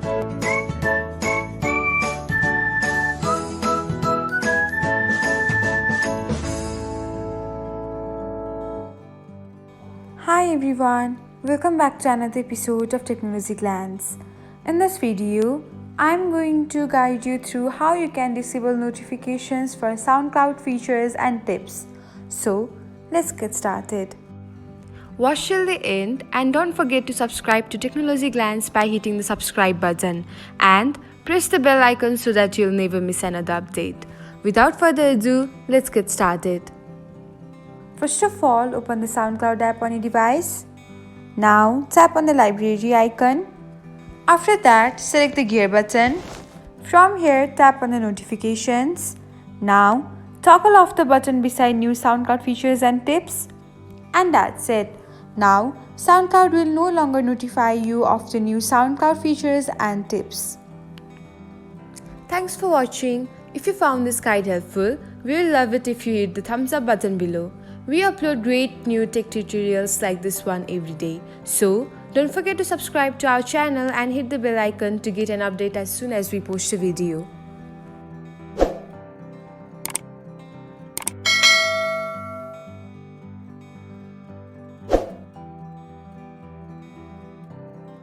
Hi everyone, welcome back to another episode of Technologyglance. In this video, I'm going to guide you through how you can disable notifications for SoundCloud features and tips. So, let's get started. Watch till the end and don't forget to subscribe to Technologyglance by hitting the subscribe button and press the bell icon so that you'll never miss another update. Without further ado, let's get started. First of all, open the SoundCloud app on your device. Now, tap on the library icon. After that, select the gear button. From here, tap on the notifications. Now, toggle off the button beside new SoundCloud features and tips. And that's it. Now, SoundCloud will no longer notify you of the new SoundCloud features and tips. Thanks for watching. If you found this guide helpful, we will love it if you hit the thumbs up button below. We upload great new tech tutorials like this one every day. So, don't forget to subscribe to our channel and hit the bell icon to get an update as soon as we post a video.